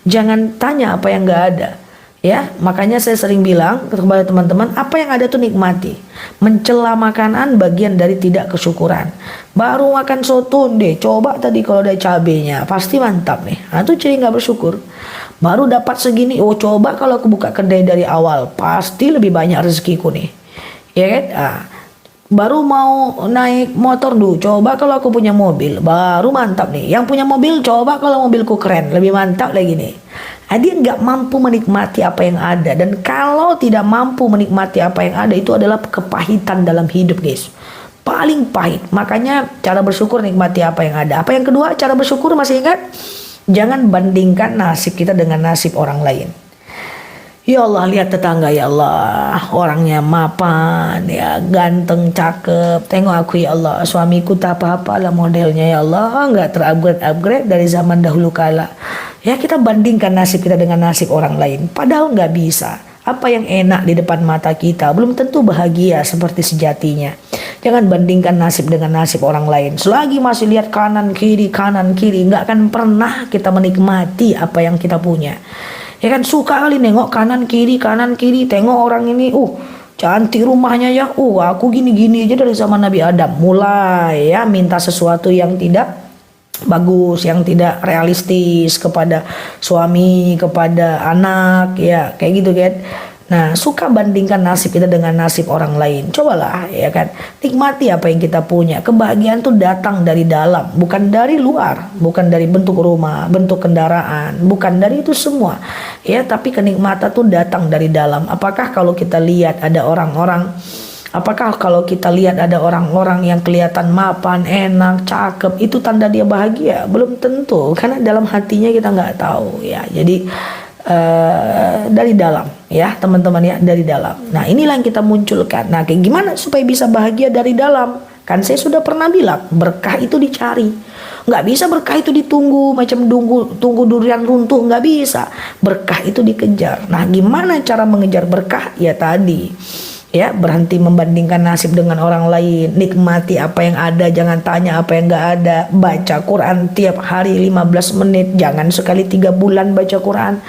jangan tanya apa yang nggak ada. Ya, makanya saya sering bilang kepada teman-teman, apa yang ada tuh nikmati. Mencela makanan bagian dari tidak kesyukuran. Baru makan soto deh, coba tadi kalau ada cabenya, pasti mantap nih. Nah, itu ciri nggak bersyukur. Baru dapat segini, oh coba kalau aku buka kedai dari awal, pasti lebih banyak rezekiku nih, ya kan? Nah, baru mau naik motor dulu, coba kalau aku punya mobil, baru mantap nih. Yang punya mobil, coba kalau mobilku keren, lebih mantap lagi nih. Nah, dia nggak mampu menikmati apa yang ada, dan kalau tidak mampu menikmati apa yang ada, itu adalah kepahitan dalam hidup guys. Paling pahit. Makanya cara bersyukur nikmati apa yang ada. Apa yang kedua, cara bersyukur masih ingat? Jangan bandingkan nasib kita dengan nasib orang lain. Ya Allah, lihat tetangga ya Allah, orangnya mapan, ya ganteng, cakep. Tengok aku ya Allah, suamiku tak apa-apa lah modelnya ya Allah, nggak terupgrade dari zaman dahulu kala. Ya kita bandingkan nasib kita dengan nasib orang lain, padahal nggak bisa. Apa yang enak di depan mata kita belum tentu bahagia seperti sejatinya. Jangan bandingkan nasib dengan nasib orang lain. Selagi masih lihat kanan kiri, nggak akan pernah kita menikmati apa yang kita punya. Ya kan, suka kali nengok kanan kiri, tengok orang ini, cantik rumahnya ya, aku gini-gini aja dari zaman Nabi Adam. Mulai ya minta sesuatu yang tidak bagus, yang tidak realistis kepada suami, kepada anak, ya kayak gitu kan. Nah, suka bandingkan nasib kita dengan nasib orang lain. Cobalah ya kan, nikmati apa yang kita punya. Kebahagiaan tuh datang dari dalam, bukan dari luar, bukan dari bentuk rumah, bentuk kendaraan, bukan dari itu semua. Ya, tapi kenikmatan tuh datang dari dalam. Apakah kalau kita lihat ada orang-orang yang kelihatan mapan, enak, cakep, itu tanda dia bahagia? Belum tentu, karena dalam hatinya kita nggak tahu ya. Jadi dari dalam ya teman-teman ya, dari dalam. Nah, inilah yang kita munculkan. Nah, kayak gimana supaya bisa bahagia dari dalam? Kan saya sudah pernah bilang, berkah itu dicari. Nggak bisa berkah itu ditunggu, macam tunggu durian runtuh, nggak bisa. Berkah itu dikejar. Nah, gimana cara mengejar berkah? Ya tadi ya, berhenti membandingkan nasib dengan orang lain, nikmati apa yang ada, jangan tanya apa yang nggak ada. Baca Quran tiap hari 15 menit, jangan sekali 3 bulan baca Quran.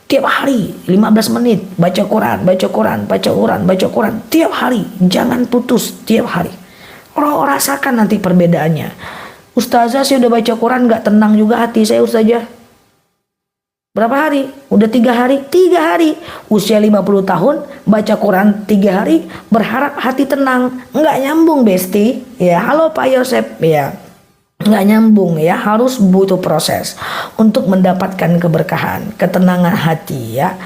Tiap hari 15 menit baca Quran tiap hari, jangan putus tiap hari. Rasakan nanti perbedaannya. Ustazah, saya udah baca Quran nggak tenang juga hati saya, ustazah. Berapa hari? Udah 3 hari. 3 hari. Usia 50 tahun, baca Quran 3 hari, berharap hati tenang. Nggak nyambung, Besti. Ya, halo Pak Yosep. Ya, nggak nyambung ya. Harus butuh proses untuk mendapatkan keberkahan, ketenangan hati ya.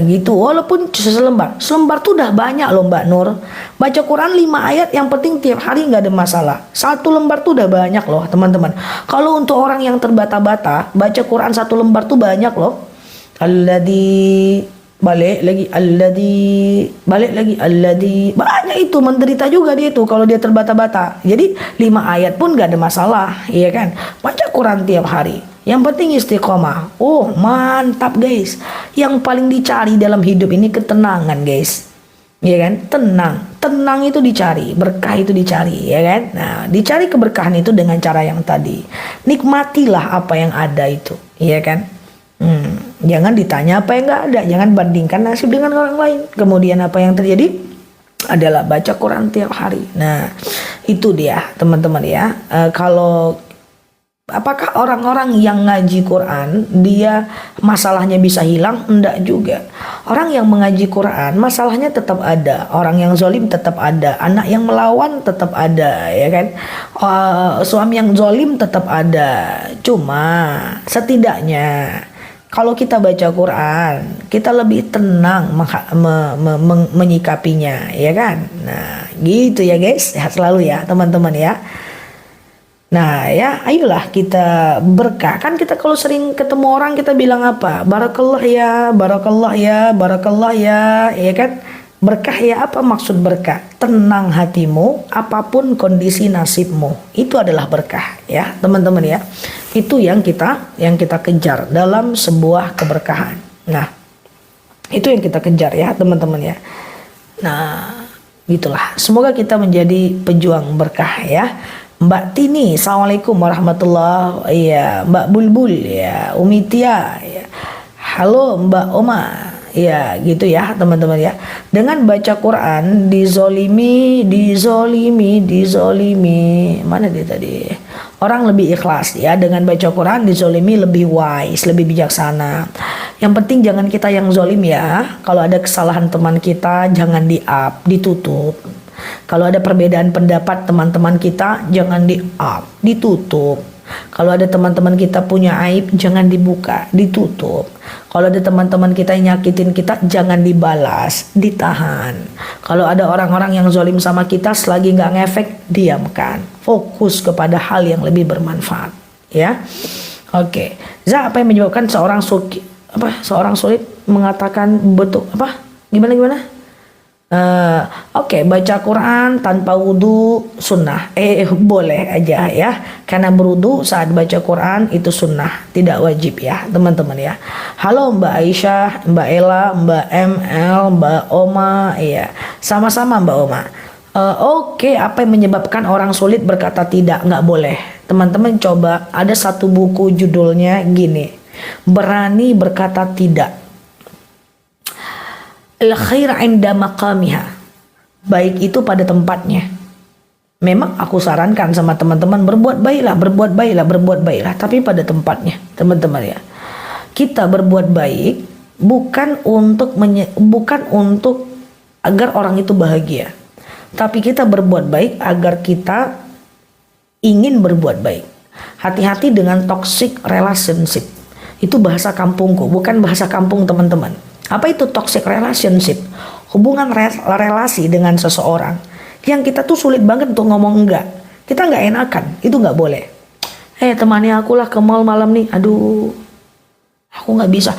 Gitu. Walaupun selembar tuh udah banyak loh Mbak Nur. Baca Quran 5 ayat, yang penting tiap hari nggak ada masalah. 1 lembar tuh udah banyak loh teman-teman. Kalau untuk orang yang terbata-bata, baca Quran 1 lembar tuh banyak loh. Balik lagi, banyak itu, menderita juga dia itu kalau dia terbata-bata. Jadi 5 ayat pun gak ada masalah, iya kan. Baca Quran tiap hari, yang penting istiqomah. Mantap guys. Yang paling dicari dalam hidup ini ketenangan guys, iya kan. Tenang itu dicari, berkah itu dicari, ya kan. Nah, dicari keberkahan itu dengan cara yang tadi. Nikmatilah apa yang ada itu, iya kan. Jangan ditanya apa yang nggak ada, jangan bandingkan nasib dengan orang lain. Kemudian apa yang terjadi adalah baca Quran tiap hari. Nah, itu dia teman-teman ya. Apakah orang-orang yang ngaji Quran dia masalahnya bisa hilang? Enggak juga. Orang yang mengaji Quran masalahnya tetap ada, orang yang zolim tetap ada, anak yang melawan tetap ada, ya kan. Suami yang zolim tetap ada. Cuma setidaknya kalau kita baca Quran, kita lebih tenang menyikapinya, ya kan? Nah, gitu ya guys. Sehat selalu ya teman-teman ya. Nah ya, ayolah kita berkah. Kan kita kalau sering ketemu orang kita bilang apa? Barakallah ya, ya kan? Berkah ya, apa maksud berkah? Tenang hatimu, apapun kondisi nasibmu, itu adalah berkah ya teman-teman ya. Itu yang kita kejar dalam sebuah keberkahan. Nah, itu yang kita kejar ya teman-teman ya. Nah, gitulah. Semoga kita menjadi pejuang berkah ya. Mbak Tini, assalamualaikum warahmatullahi. Iya, Mbak Bulbul ya, Umi Tia ya. Halo Mbak Oma. Ya gitu ya teman-teman ya. Dengan baca Quran dizolimi, mana dia tadi? Orang lebih ikhlas ya. Dengan baca Quran dizolimi lebih wise, lebih bijaksana. Yang penting jangan kita yang zolim ya. Kalau ada kesalahan teman kita jangan di-up, ditutup. Kalau ada perbedaan pendapat teman-teman kita jangan di-up, ditutup. Kalau ada teman-teman kita punya aib jangan dibuka, ditutup. Kalau ada teman-teman kita yang nyakitin kita jangan dibalas, ditahan. Kalau ada orang-orang yang zolim sama kita selagi nggak ngefek, diamkan. Fokus kepada hal yang lebih bermanfaat ya. Oke. Apa yang menyebabkan seorang sulit mengatakan betul apa? Gimana? Oke, baca Quran tanpa wudhu sunnah. Boleh aja ya. Karena berwudhu saat baca Quran itu sunnah, tidak wajib ya teman-teman ya. Halo Mbak Aisyah, Mbak Ella, Mbak ML, Mbak Oma. Iya, sama-sama Mbak Oma. Oke, apa yang menyebabkan orang sulit berkata tidak? Nggak boleh. Teman-teman coba, ada satu buku judulnya gini, Berani Berkata Tidak. Al-khair 'inda maqamiha. Baik itu pada tempatnya. Memang aku sarankan sama teman-teman berbuat baiklah, berbuat baiklah, berbuat baiklah, tapi pada tempatnya, teman-teman ya. Kita berbuat baik bukan untuk agar orang itu bahagia. Tapi kita berbuat baik agar kita ingin berbuat baik. Hati-hati dengan toxic relationship. Itu bahasa kampungku, bukan bahasa kampung teman-teman. Apa itu toxic relationship? Hubungan relasi dengan seseorang yang kita tuh sulit banget untuk ngomong enggak. Kita nggak enakan, itu nggak boleh. Temani aku lah ke mall malam nih. Aduh, aku nggak bisa.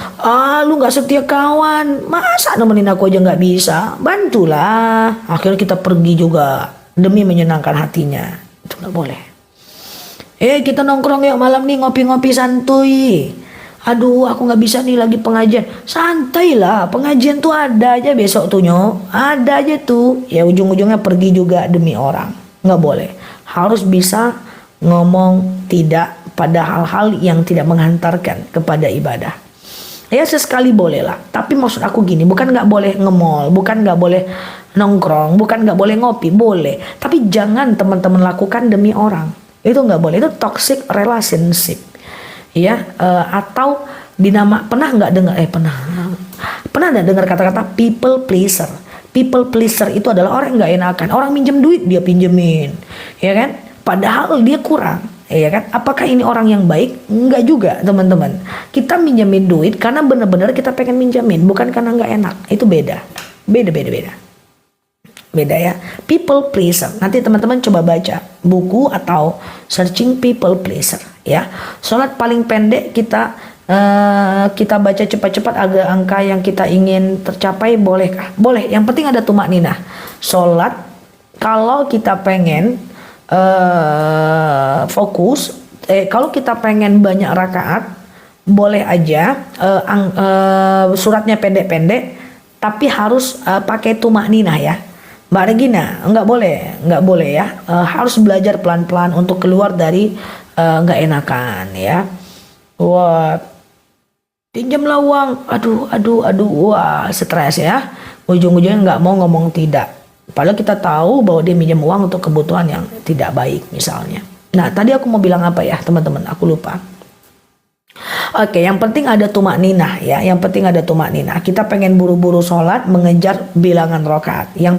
Lu nggak setia kawan. Masa nemenin aku aja nggak bisa? Bantulah. Akhirnya kita pergi juga demi menyenangkan hatinya. Itu nggak boleh. Kita nongkrong yuk malam nih, ngopi-ngopi santuy. Aduh, aku nggak bisa nih, lagi pengajian. Santai lah, pengajian tuh ada aja besok tuh nyok. Ada aja tuh. Ya ujung-ujungnya pergi juga demi orang. Nggak boleh. Harus bisa ngomong tidak pada hal-hal yang tidak menghantarkan kepada ibadah. Ya sesekali boleh lah. Tapi maksud aku gini, bukan nggak boleh nge-mall, bukan nggak boleh nongkrong, bukan nggak boleh ngopi, boleh. Tapi jangan teman-teman lakukan demi orang. Itu nggak boleh. Itu toxic relationship. Ya, atau pernah nggak dengar pernah nggak dengar kata-kata people pleaser? People pleaser itu adalah orang yang nggak enakan. Orang minjem duit dia pinjemin, ya kan? Padahal dia kurang, ya kan? Apakah ini orang yang baik? Enggak juga, teman-teman. Kita minjemin duit karena benar-benar kita pengen minjemin, bukan karena nggak enak. Itu beda ya. People pleaser. Nanti teman-teman coba baca buku atau searching people pleaser ya. Sholat paling pendek kita baca cepat-cepat agar angka yang kita ingin tercapai, bolehkah? Boleh. Yang penting ada tumak ninah. Sholat kalau kita pengen fokus, kalau kita pengen banyak rakaat, boleh aja suratnya pendek-pendek, tapi harus pakai tumak ninah ya. Mbak Regina, nggak boleh ya. Harus belajar pelan-pelan untuk keluar dari nggak enakan ya. Wah, pinjamlah uang. Aduh, wah stres ya. Ujung-ujungnya nggak mau ngomong tidak. Padahal kita tahu bahwa dia minjem uang untuk kebutuhan yang tidak baik misalnya. Nah, tadi aku mau bilang apa ya teman-teman? Aku lupa. Oke, yang penting ada tumak ninah ya. Yang penting ada tumak ninah. Kita pengen buru-buru sholat, mengejar bilangan rakaat. Yang